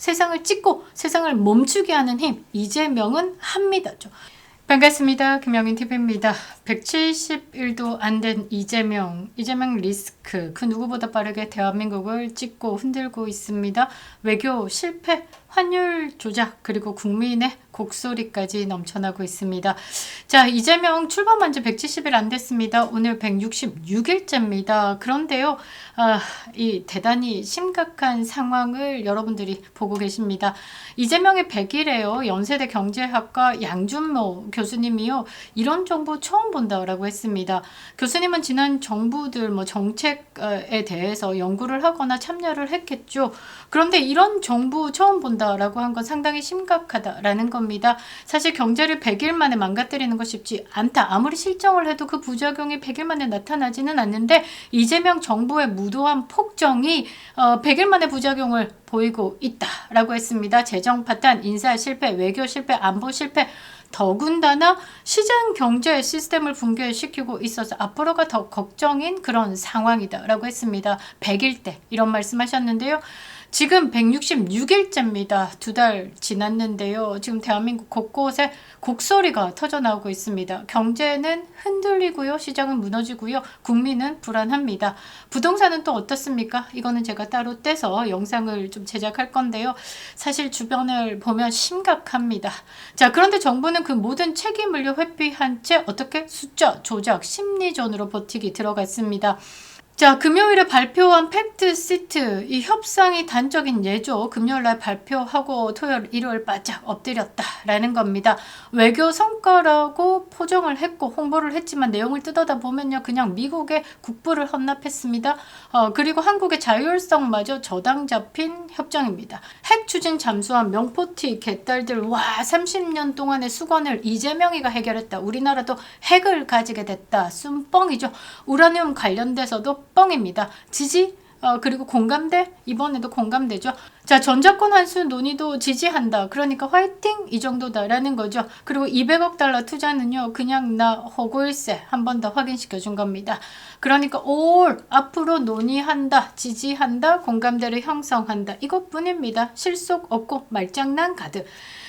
세상을 찍고 세상을 멈추게 하는 힘, 이재명은 합니다죠. 반갑습니다. 김영인TV입니다. 171도 안 된 이재명 리스크, 그 누구보다 빠르게 대한민국을 찍고 흔들고 있습니다. 외교 실패, 환율 조작, 그리고 국민의 곡소리까지 넘쳐나고 있습니다. 자, 이재명 출범한 지 170일 안 됐습니다. 오늘 166일째입니다. 그런데요, 이 대단히 심각한 상황을 여러분들이 보고 계십니다. 이재명의 100일에요. 연세대 경제학과 양준모 교수님이요, 이런 정보 처음 본다라고 했습니다. 교수님은 지난 정부들 정책에 대해서 연구를 하거나 참여를 했겠죠. 그런데 이런 정부 처음 본다라고 한 건 상당히 심각하다라는 겁니다. 사실 경제를 100일 만에 망가뜨리는 거 쉽지 않다. 아무리 실정을 해도 그 부작용이 100일 만에 나타나지는 않는데, 이재명 정부의 무도한 폭정이 100일 만에 부작용을 보이고 있다라고 했습니다. 재정 파탄, 인사 실패, 외교 실패, 안보 실패, 더군다나 시장 경제 시스템을 붕괴시키고 있어서 앞으로가 더 걱정인 그런 상황이다라고 했습니다. 100일 때 이런 말씀하셨는데요. 지금 166일째입니다. 2달 지났는데요. 지금 대한민국 곳곳에 곡소리가 터져나오고 있습니다. 경제는 흔들리고요. 시장은 무너지고요. 국민은 불안합니다. 부동산은 또 어떻습니까? 이거는 제가 따로 떼서 영상을 좀 제작할 건데요. 사실 주변을 보면 심각합니다. 자, 그런데 정부는 그 모든 책임을 회피한 채 어떻게 숫자 조작, 심리전으로 버티기 들어갔습니다. 자, 금요일에 발표한 팩트 시트, 이 협상이 단적인 예죠. 금요일날 발표하고 토요일, 일요일 바짝 엎드렸다라는 겁니다. 외교 성과라고 포장을 했고 홍보를 했지만 내용을 뜯어다 보면요, 그냥 미국의 국부를 헌납했습니다. 그리고 한국의 자율성마저 저당 잡힌 협정입니다. 핵 추진 잠수함, 명포티, 개딸들, 와, 30년 동안의 수건을 이재명이가 해결했다. 우리나라도 핵을 가지게 됐다. 쏨뻥이죠. 우라늄 관련돼서도 뻥입니다. 지지, 그리고 공감대, 이번에도 공감되죠. 자, 전자권 환수 논의도 지지한다. 그러니까 화이팅, 이 정도다라는 거죠. 그리고 200억 달러 투자는요, 그냥 나 허구일세 한 번 더 확인시켜 준 겁니다. 그러니까 올 앞으로 논의한다, 지지한다, 공감대를 형성한다, 이것뿐입니다. 실속 없고 말장난 가득.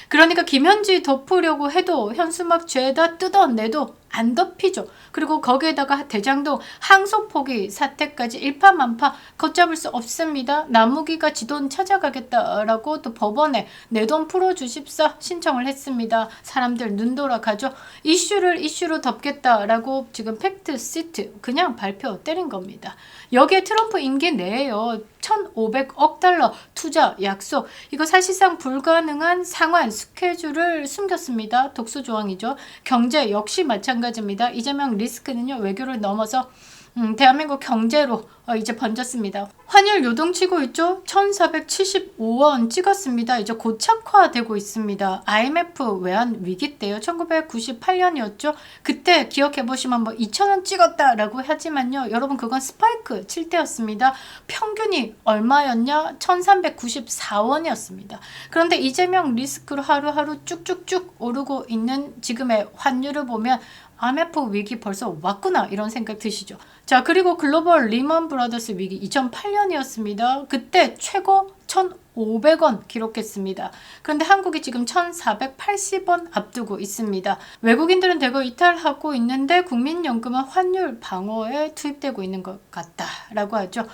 그러니까 김현지 덮으려고 해도 현수막 죄다 뜯어내도 안 덮이죠. 그리고 거기에다가 대장동 항소포기 사태까지 일파만파 걷잡을 수 없습니다. 나무기가 지돈 찾아가겠다라고 또 법원에 내 돈 풀어주십사 신청을 했습니다. 사람들 눈 돌아가죠. 이슈를 이슈로 덮겠다라고 지금 팩트 시트 그냥 발표 때린 겁니다. 여기에 트럼프 임기 내에요, 1,500억 달러 투자 약속, 이거 사실상 불가능한 상환 스케줄을 숨겼습니다. 독수조항이죠. 경제 역시 마찬가지입니다. 이재명 리스크는요, 외교를 넘어서 대한민국 경제로 이제 번졌습니다. 환율 요동치고 있죠. 1475원 찍었습니다. 이제 고착화되고 있습니다. IMF 외환 위기 때요. 1998년이었죠. 그때 기억해보시면 2,000원 찍었다라고 하지만요, 여러분 그건 스파이크 칠 때였습니다. 평균이 얼마였냐? 1394원이었습니다. 그런데 이재명 리스크로 하루하루 쭉쭉쭉 오르고 있는 지금의 환율을 보면 IMF 위기 벌써 왔구나, 이런 생각 드시죠. 자, 그리고 글로벌 리먼 브라더스 위기 2008년이었습니다. 그때 최고 1,500원 기록했습니다. 그런데 한국이 지금 1,480원 앞두고 있습니다. 외국인들은 대거 이탈하고 있는데 국민연금은 환율 방어에 투입되고 있는 것 같다라고 하죠.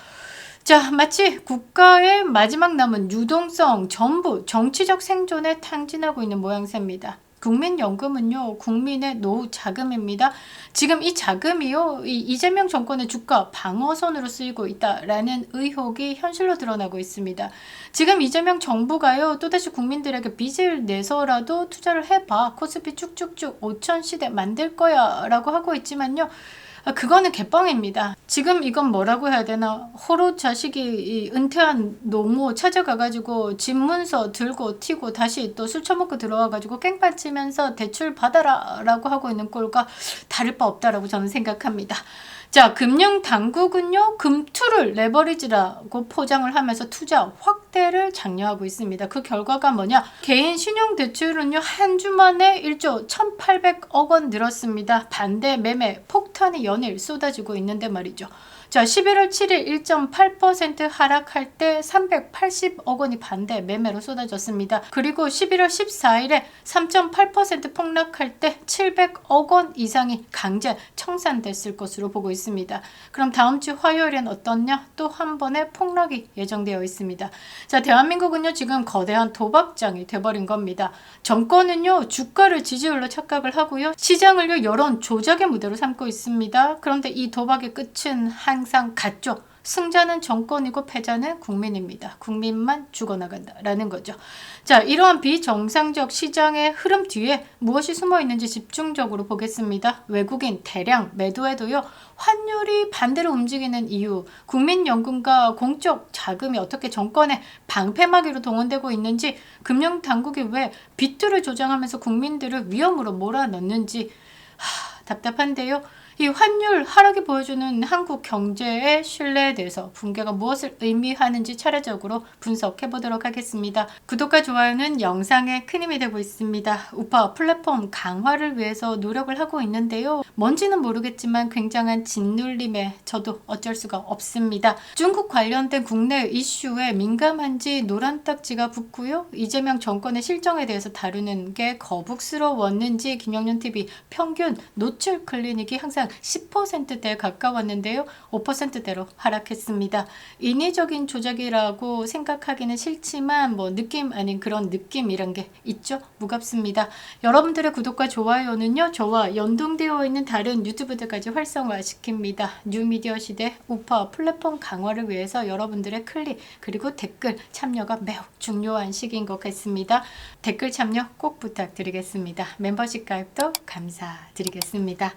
자, 마치 국가의 마지막 남은 유동성 전부 정치적 생존에 탕진하고 있는 모양새입니다. 국민연금은요, 국민의 노후 자금입니다. 지금 이 자금이요, 이재명 정권의 주가 방어선으로 쓰이고 있다라는 의혹이 현실로 드러나고 있습니다. 지금 이재명 정부가요, 또다시 국민들에게 빚을 내서라도 투자를 해봐, 코스피 쭉쭉쭉 5천 시대 만들 거야 라고 하고 있지만요, 그거는 개뻥입니다. 지금 이건 뭐라고 해야 되나, 호로 자식이 은퇴한 노모 찾아가가지고 집 문서 들고 튀고 다시 또 술 처먹고 들어와가지고 깽판 치면서 대출 받아라 라고 하고 있는 꼴과 다를 바 없다라고 저는 생각합니다. 자, 금융당국은요, 금투를 레버리지라고 포장을 하면서 투자 확대를 장려하고 있습니다. 그 결과가 뭐냐? 개인 신용대출은요, 한 주 만에 1조 1,800억 원 늘었습니다. 반대 매매 폭탄이 연일 쏟아지고 있는데 말이죠. 자, 11월 7일 1.8% 하락할 때 380억 원이 반대 매매로 쏟아졌습니다. 그리고 11월 14일에 3.8% 폭락할 때 700억 원 이상이 강제 청산됐을 것으로 보고 있습니다. 그럼 다음 주 화요일엔 어떻냐? 또 한 번의 폭락이 예정되어 있습니다. 자, 대한민국은요 지금 거대한 도박장이 돼버린 겁니다. 정권은요 주가를 지지율로 착각을 하고요, 시장을요 여론 조작의 무대로 삼고 있습니다. 그런데 이 도박의 끝은 항상 같죠. 승자는 정권이고 패자는 국민입니다. 국민만 죽어나간다라는 거죠. 자, 이러한 비정상적 시장의 흐름 뒤에 무엇이 숨어 있는지 집중적으로 보겠습니다. 외국인 대량 매도에도요 환율이 반대로 움직이는 이유, 국민연금과 공적 자금이 어떻게 정권의 방패막이로 동원되고 있는지, 금융당국이 왜 빚들을 조장하면서 국민들을 위험으로 몰아넣는지 답답한데요. 이 환율 하락이 보여주는 한국 경제의 신뢰에 대해서 붕괴가 무엇을 의미하는지 차례적으로 분석해 보도록 하겠습니다. 구독과 좋아요는 영상에 큰 힘이 되고 있습니다. 우파 플랫폼 강화를 위해서 노력을 하고 있는데요. 뭔지는 모르겠지만 굉장한 짓눌림에 저도 어쩔 수가 없습니다. 중국 관련된 국내 이슈에 민감한지 노란 딱지가 붙고요. 이재명 정권의 실정에 대해서 다루는 게 거북스러웠는지 김영윤TV 평균 노출 클리닉이 항상 10%대에 가까웠는데요. 5%대로 하락했습니다. 인위적인 조작이라고 생각하기는 싫지만 뭐 느낌 아닌 그런 느낌이란 게 있죠. 무겁습니다. 여러분들의 구독과 좋아요는요 저와 연동되어 있는 다른 유튜브들까지 활성화시킵니다. 뉴미디어 시대 우파 플랫폼 강화를 위해서 여러분들의 클릭 그리고 댓글 참여가 매우 중요한 시기인 것 같습니다. 댓글 참여 꼭 부탁드리겠습니다. 멤버십 가입도 감사드리겠습니다.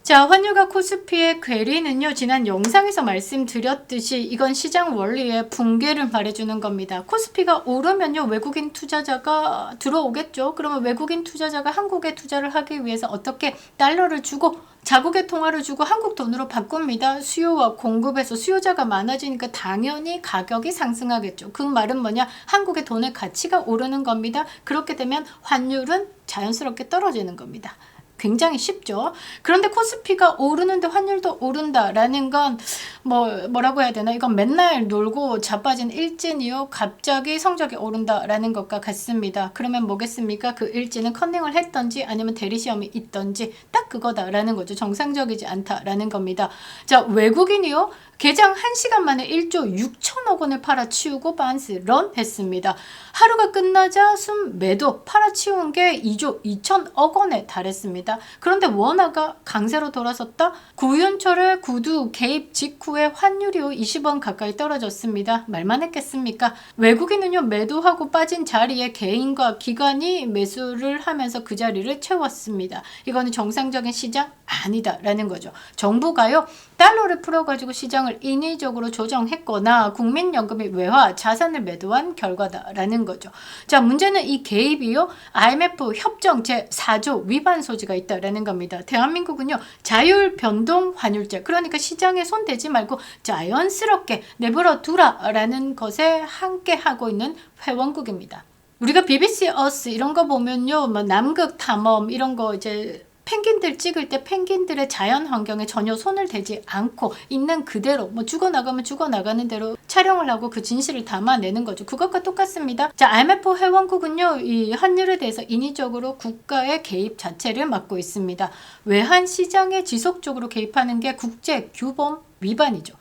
자, 환율과 코스피의 괴리는요 지난 영상에서 말씀드렸듯이 이건 시장 원리의 붕괴를 말해주는 겁니다. 코스피가 오르면요 외국인 투자자가 들어오겠죠. 그러면 외국인 투자자가 한국에 투자를 하기 위해서 어떻게 달러를 주고 자국의 통화를 주고 한국 돈으로 바꿉니다. 수요와 공급에서 수요자가 많아지니까 당연히 가격이 상승하겠죠. 그 말은 뭐냐? 한국의 돈의 가치가 오르는 겁니다. 그렇게 되면 환율은 자연스럽게 떨어지는 겁니다. 굉장히 쉽죠. 그런데 코스피가 오르는데 환율도 오른다라는 건 뭐라고 해야 되나? 이건 맨날 놀고 자빠진 일진이요. 갑자기 성적이 오른다라는 것과 같습니다. 그러면 뭐겠습니까? 그 일진은 컨닝을 했던지 아니면 대리시험이 있던지 딱 그거다라는 거죠. 정상적이지 않다라는 겁니다. 자, 외국인이요. 개장 1시간 만에 1조 6천억 원을 팔아치우고 반스 런 했습니다. 하루가 끝나자 순 매도 팔아치운 게 2조 2천억 원에 달했습니다. 그런데 원화가 강세로 돌아섰다. 구윤철의 구두 개입 직후에 환율이 20원 가까이 떨어졌습니다. 말만 했겠습니까? 외국인은요 매도하고 빠진 자리에 개인과 기관이 매수를 하면서 그 자리를 채웠습니다. 이거는 정상적인 시장 아니다라는 거죠. 정부가요 달러를 풀어가지고 시장을 인위적으로 조정했거나 국민연금이 외화 자산을 매도한 결과다라는 거죠. 자, 문제는 이 개입이요 IMF 협정 제4조 위반 소지가 있다라는 겁니다. 대한민국은요 자율 변동 환율제, 그러니까 시장에 손대지 말고 자연스럽게 내버려 두라라는 것에 함께 하고 있는 회원국입니다. 우리가 BBC 어스 이런 거 보면요 뭐 남극 탐험 이런 거 이제 펭귄들 찍을 때 펭귄들의 자연 환경에 전혀 손을 대지 않고 있는 그대로 뭐 죽어나가면 죽어나가는 대로 촬영을 하고 그 진실을 담아내는 거죠. 그것과 똑같습니다. 자, IMF 회원국은요 이 환율에 대해서 인위적으로 국가의 개입 자체를 막고 있습니다. 외환 시장에 지속적으로 개입하는 게 국제 규범 위반이죠.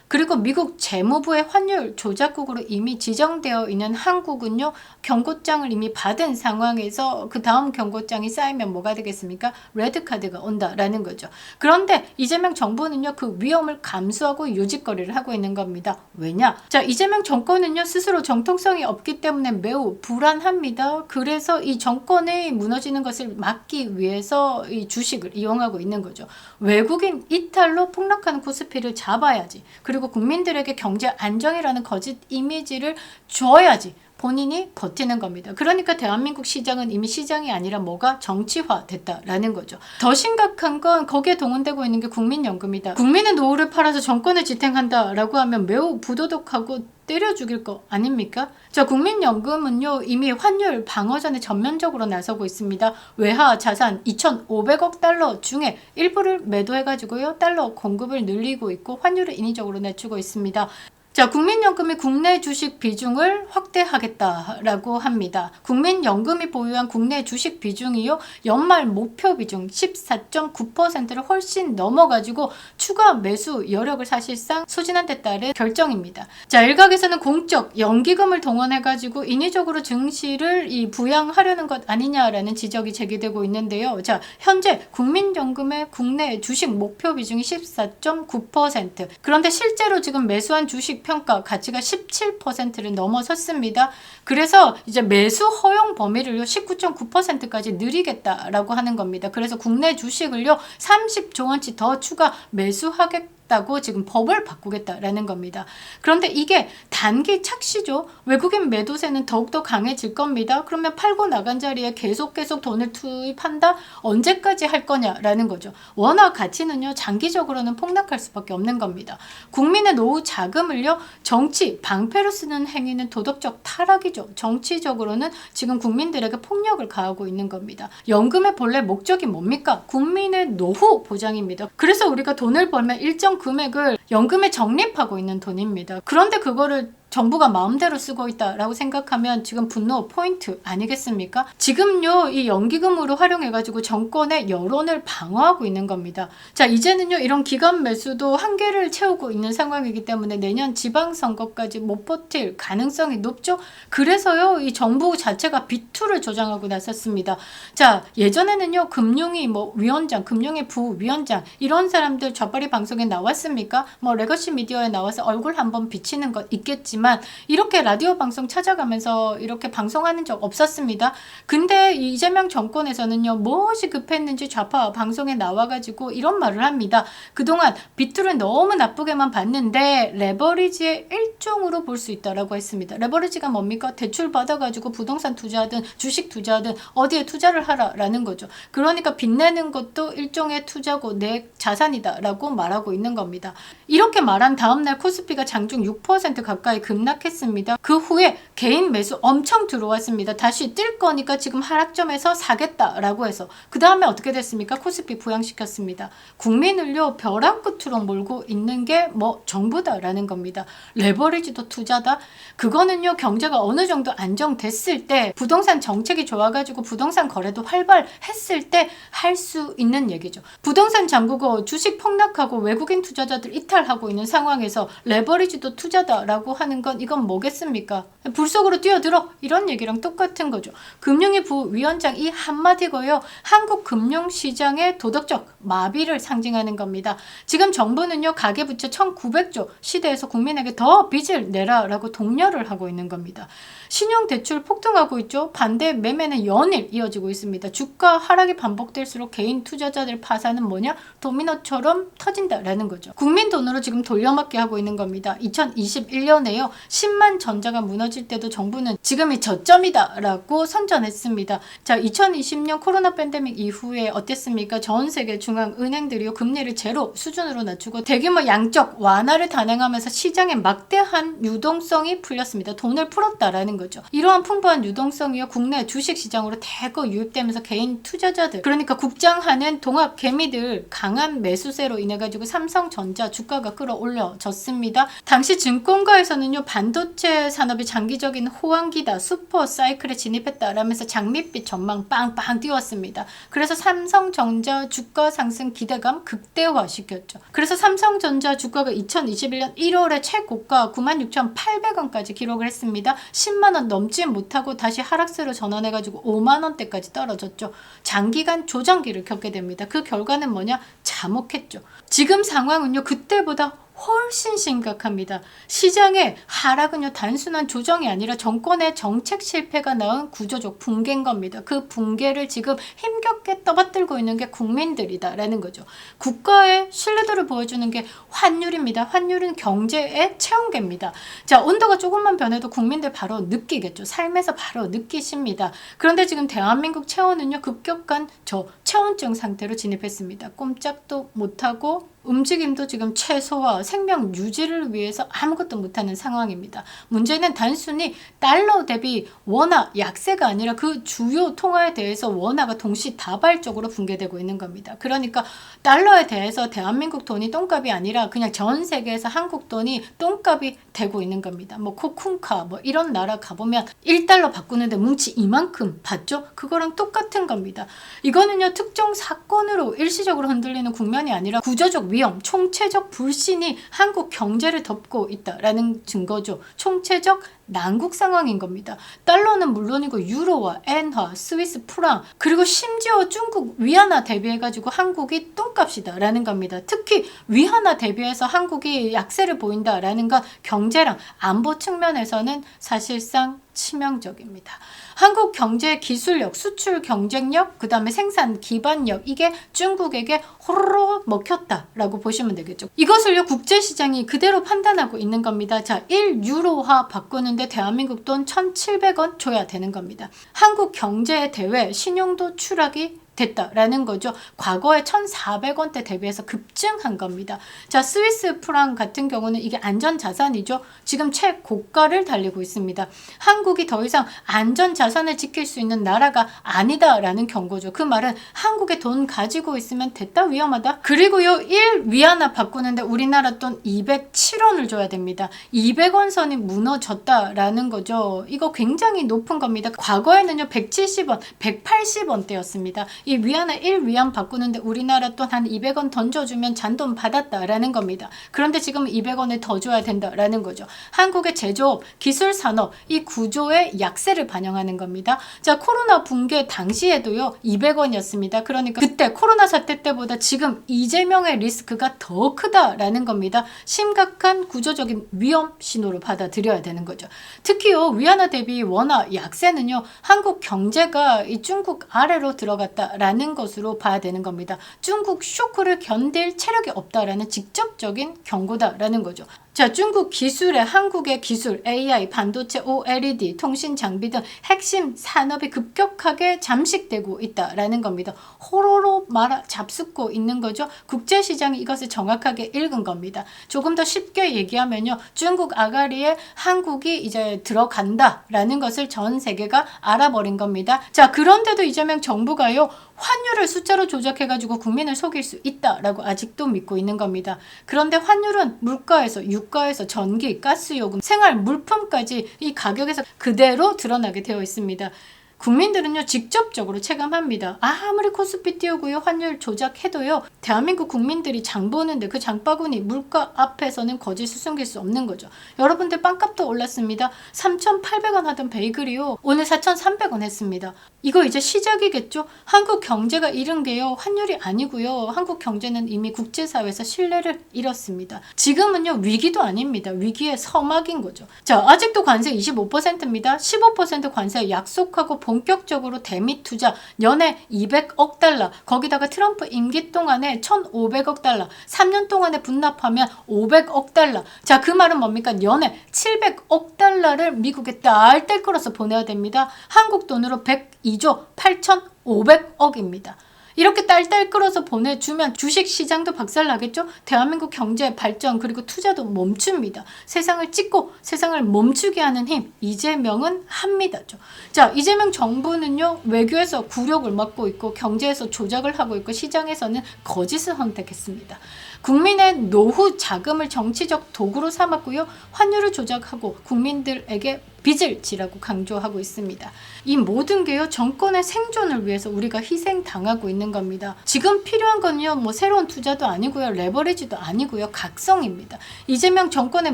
그리고 미국 재무부의 환율 조작국으로 이미 지정되어 있는 한국은요 경고장을 이미 받은 상황에서 그 다음 경고장이 쌓이면 뭐가 되겠습니까? 레드카드가 온다라는 거죠. 그런데 이재명 정부는요 그 위험을 감수하고 요직거리를 하고 있는 겁니다. 왜냐? 자, 이재명 정권은요 스스로 정통성이 없기 때문에 매우 불안합니다. 그래서 이 정권이 무너지는 것을 막기 위해서 이 주식을 이용하고 있는 거죠. 외국인 이탈로 폭락하는 코스피를 잡아야지. 그리고 국민들에게 경제 안정이라는 거짓 이미지를 줘야지 본인이 버티는 겁니다. 그러니까 대한민국 시장은 이미 시장이 아니라 뭐가 정치화됐다라는 거죠. 더 심각한 건 거기에 동원되고 있는 게 국민연금이다. 국민의 노후를 팔아서 정권을 지탱한다라고 하면 매우 부도덕하고 때려 죽일 거 아닙니까? 자, 국민연금은요 이미 환율 방어전에 전면적으로 나서고 있습니다. 외화 자산 2,500억 달러 중에 일부를 매도해가지고요 달러 공급을 늘리고 있고 환율을 인위적으로 낮추고 있습니다. 자, 국민연금이 국내 주식 비중을 확대하겠다라고 합니다. 국민연금이 보유한 국내 주식 비중이요 연말 목표 비중 14.9%를 훨씬 넘어가지고 추가 매수 여력을 사실상 소진한 데 따른 결정입니다. 자, 일각에서는 공적 연기금을 동원해가지고 인위적으로 증시를 부양하려는 것 아니냐라는 지적이 제기되고 있는데요. 자, 현재 국민연금의 국내 주식 목표 비중이 14.9%. 그런데 실제로 지금 매수한 주식 평가 가치가 17%를 넘어섰습니다. 그래서 이제 매수 허용 범위를요 19.9%까지 늘리겠다라고 하는 겁니다. 그래서 국내 주식을요 30조 원치 더 추가 매수하겠다고 지금 법을 바꾸겠다라는 겁니다. 그런데 이게 단기 착시죠. 외국인 매도세는 더욱더 강해질 겁니다. 그러면 팔고 나간 자리에 계속 돈을 투입한다? 언제까지 할 거냐라는 거죠. 워낙 가치는요 장기적으로는 폭락할 수밖에 없는 겁니다. 국민의 노후 자금을요 정치 방패로 쓰는 행위는 도덕적 타락이죠. 정치적으로는 지금 국민들에게 폭력을 가하고 있는 겁니다. 연금의 본래 목적이 뭡니까? 국민의 노후 보장입니다. 그래서 우리가 돈을 벌면 일정 금액을 연금에 적립하고 있는 돈입니다. 그런데 그거를 정부가 마음대로 쓰고 있다라고 생각하면 지금 분노 포인트 아니겠습니까? 지금요 이 연기금으로 활용해가지고 정권의 여론을 방어하고 있는 겁니다. 자, 이제는요 이런 기관 매수도 한계를 채우고 있는 상황이기 때문에 내년 지방선거까지 못 버틸 가능성이 높죠. 그래서요 이 정부 자체가 비투를 조장하고 나섰습니다. 자, 예전에는요 금융위 위원장, 금융위 부위원장 이런 사람들 좌빨이 방송에 나왔습니까? 레거시 미디어에 나와서 얼굴 한번 비치는 것 있겠지만 이렇게 라디오 방송 찾아가면서 이렇게 방송하는 적 없었습니다. 근데 이재명 정권에서는요 무엇이 급했는지 좌파 방송에 나와가지고 이런 말을 합니다. 그동안 비투를 너무 나쁘게만 봤는데 레버리지의 일종으로 볼 수 있다라고 했습니다. 레버리지가 뭡니까? 대출 받아가지고 부동산 투자하든 주식 투자하든 어디에 투자를 하라라는 거죠. 그러니까 빚내는 것도 일종의 투자고 내 자산이다라고 말하고 있는 겁니다. 이렇게 말한 다음날 코스피가 장중 6% 가까이 급락했습니다. 그 후에 개인 매수 엄청 들어왔습니다. 다시 뜰 거니까 지금 하락점에서 사겠다라고 해서 그 다음에 어떻게 됐습니까? 코스피 부양시켰습니다. 국민을요 벼랑 끝으로 몰고 있는 게 정부다라는 겁니다. 레버리지도 투자다? 그거는요 경제가 어느 정도 안정됐을 때 부동산 정책이 좋아가지고 부동산 거래도 활발했을 때 할 수 있는 얘기죠. 부동산 잠그고 주식 폭락하고 외국인 투자자들 이탈하고 있는 상황에서 레버리지도 투자다라고 하는 건 이건 뭐겠습니까? 불 속으로 뛰어들어 이런 얘기랑 똑같은 거죠. 금융위 부위원장 이 한마디고요. 한국 금융시장의 도덕적 마비를 상징하는 겁니다. 지금 정부는요 가계부채 1900조 시대에서 국민에게 더 빚을 내라라고 독려를 하고 있는 겁니다. 신용대출 폭등하고 있죠. 반대 매매는 연일 이어지고 있습니다. 주가 하락이 반복될수록 개인 투자자들 파산은 뭐냐? 도미노처럼 터진다라는 거죠. 국민 돈으로 지금 돌려막기 하고 있는 겁니다. 2021년에요. 10만 전자가 무너질 때도 정부는 지금이 저점이다 라고 선전했습니다. 자, 2020년 코로나 팬데믹 이후에 어땠습니까? 전 세계 중앙은행들이요 금리를 제로 수준으로 낮추고 대규모 양적 완화를 단행하면서 시장에 막대한 유동성이 풀렸습니다. 돈을 풀었다라는 거죠. 이러한 풍부한 유동성이요 국내 주식시장으로 대거 유입되면서 개인 투자자들 그러니까 국장하는 동학 개미들 강한 매수세로 인해 가지고 삼성전자 주가가 끌어올려졌습니다. 당시 증권가에서는요 반도체 산업이 장기적인 호황기다 슈퍼 사이클에 진입했다라면서 장밋빛 전망 빵빵 띄웠습니다. 그래서 삼성전자 주가 상승 기대감 극대화시켰죠. 그래서 삼성전자 주가가 2021년 1월에 최고가 96,800원까지 기록을 했습니다. 10만원 넘지 못하고 다시 하락세로 전환해가지고 5만원대까지 떨어졌죠. 장기간 조정기를 겪게 됩니다. 그 결과는 뭐냐? 잠혹했죠. 지금 상황은요 그때보다 훨씬 심각합니다. 시장의 하락은요 단순한 조정이 아니라 정권의 정책 실패가 낳은 구조적 붕괴인 겁니다. 그 붕괴를 지금 힘겹게 떠받들고 있는 게 국민들이다라는 거죠. 국가의 신뢰도를 보여주는 게 환율입니다. 환율은 경제의 체온계입니다. 자, 온도가 조금만 변해도 국민들 바로 느끼겠죠. 삶에서 바로 느끼십니다. 그런데 지금 대한민국 체온은요 급격한 저체온증 상태로 진입했습니다. 꼼짝도 못하고 움직임도 지금 최소화, 생명 유지를 위해서 아무것도 못하는 상황입니다. 문제는 단순히 달러 대비 원화 약세가 아니라 그 주요 통화에 대해서 원화가 동시다발적으로 붕괴되고 있는 겁니다. 그러니까 달러에 대해서 대한민국 돈이 똥값이 아니라 그냥 전 세계에서 한국 돈이 똥값이 되고 있는 겁니다. 뭐 코쿤카 뭐 이런 나라 가보면 1달러 바꾸는데 뭉치 이만큼 받죠? 그거랑 똑같은 겁니다. 이거는요 특정 사건으로 일시적으로 흔들리는 국면이 아니라 구조적 위험, 총체적 불신이 한국 경제를 덮고 있다라는 증거죠. 총체적 난국 상황인 겁니다. 달러는 물론이고 유로와 엔화, 스위스 프랑 그리고 심지어 중국 위안화 대비해가지고 한국이 똥값이다라는 겁니다. 특히 위안화 대비해서 한국이 약세를 보인다라는 건 경제랑 안보 측면에서는 사실상 치명적입니다. 한국 경제의 기술력, 수출 경쟁력, 그 다음에 생산 기반력 이게 중국에게 호로로 먹혔다라고 보시면 되겠죠. 이것을요 국제시장이 그대로 판단하고 있는 겁니다. 자, 1유로화 바꾸는데 대한민국 돈 1,700원 줘야 되는 겁니다. 한국 경제의 대외 신용도 추락이 됐다라는 거죠. 과거에 1,400원대 대비해서 급증한 겁니다. 자, 스위스 프랑 같은 경우는 이게 안전자산이죠. 지금 최고가를 달리고 있습니다. 한국이 더 이상 안전자산을 지킬 수 있는 나라가 아니다라는 경고죠. 그 말은 한국에 돈 가지고 있으면 됐다 위험하다. 그리고요 1위안화 바꾸는데 우리나라 돈 207원을 줘야 됩니다. 200원 선이 무너졌다라는 거죠. 이거 굉장히 높은 겁니다. 과거에는요 170원, 180원대였습니다. 이 위안화 1위안 바꾸는데 우리나라 돈 한 200원 던져주면 잔돈 받았다라는 겁니다. 그런데 지금 200원을 더 줘야 된다라는 거죠. 한국의 제조업, 기술산업 이 구조의 약세를 반영하는 겁니다. 자, 코로나 붕괴 당시에도요 200원이었습니다. 그러니까 그때 코로나 사태 때보다 지금 이재명의 리스크가 더 크다라는 겁니다. 심각한 구조적인 위험 신호로 받아들여야 되는 거죠. 특히요 위안화 대비 원화 약세는요 한국 경제가 이 중국 아래로 들어갔다 라는 것으로 봐야 되는 겁니다. 중국 쇼크를 견딜 체력이 없다라는 직접적인 경고다라는 거죠. 자, 중국 기술에 한국의 기술, AI, 반도체, OLED, 통신 장비 등 핵심 산업이 급격하게 잠식되고 있다라는 겁니다. 호로로 말아 잡숫고 있는 거죠. 국제시장이 이것을 정확하게 읽은 겁니다. 조금 더 쉽게 얘기하면요. 중국 아가리에 한국이 이제 들어간다라는 것을 전 세계가 알아버린 겁니다. 자, 그런데도 이재명 정부가요. 환율을 숫자로 조작해가지고 국민을 속일 수 있다라고 아직도 믿고 있는 겁니다. 그런데 환율은 물가에서 유가에서 전기, 가스요금, 생활 물품까지 이 가격에서 그대로 드러나게 되어 있습니다. 국민들은요 직접적으로 체감합니다. 아무리 코스피 띄우고요 환율 조작해도요 대한민국 국민들이 장 보는데 그 장바구니 물가 앞에서는 거짓을 숨길 수 없는 거죠. 여러분들 빵값도 올랐습니다. 3,800원 하던 베이글이요 오늘 4,300원 했습니다. 이거 이제 시작이겠죠. 한국 경제가 잃은 게요 환율이 아니고요 한국 경제는 이미 국제사회에서 신뢰를 잃었습니다. 지금은요 위기도 아닙니다. 위기의 서막인 거죠. 자, 아직도 관세 25%입니다. 15% 관세 약속하고 본격적으로 대미 투자 연에 200억 달러 거기다가 트럼프 임기 동안에 1,500억 달러 3년 동안에 분납하면 500억 달러 자, 그 말은 뭡니까? 연에 700억 달러를 미국에 딸딸 끌어서 보내야 됩니다. 한국 돈으로 102조 8,500억입니다. 이렇게 딸딸 끌어서 보내주면 주식시장도 박살나겠죠? 대한민국 경제 발전 그리고 투자도 멈춥니다. 세상을 찍고 세상을 멈추게 하는 힘 이재명은 합니다죠. 자, 이재명 정부는요 외교에서 굴욕을 먹고 있고 경제에서 조작을 하고 있고 시장에서는 거짓을 선택했습니다. 국민의 노후 자금을 정치적 도구로 삼았고요. 환율을 조작하고 국민들에게 빚을 지라고 강조하고 있습니다. 이 모든 게요 정권의 생존을 위해서 우리가 희생당하고 있는 겁니다. 지금 필요한 건요 뭐 새로운 투자도 아니고요 레버리지도 아니고요 각성입니다. 이재명 정권의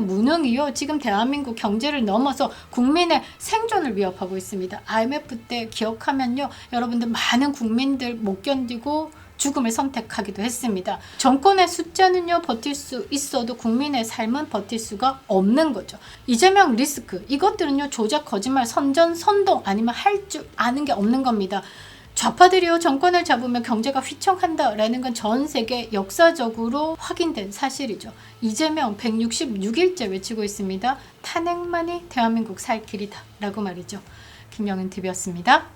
무능이요 지금 대한민국 경제를 넘어서 국민의 생존을 위협하고 있습니다. IMF 때 기억하면요 여러분들 많은 국민들 못 견디고 죽음을 선택하기도 했습니다. 정권의 숫자는요 버틸 수 있어도 국민의 삶은 버틸 수가 없는 거죠. 이재명 리스크 이것들은요 조작, 거짓말, 선전, 선동 아니면 할 줄 아는 게 없는 겁니다. 좌파들이요 정권을 잡으면 경제가 휘청한다라는 건 전 세계 역사적으로 확인된 사실이죠. 이재명 166일째 외치고 있습니다. 탄핵만이 대한민국 살 길이다 라고 말이죠. 김영은 TV였습니다.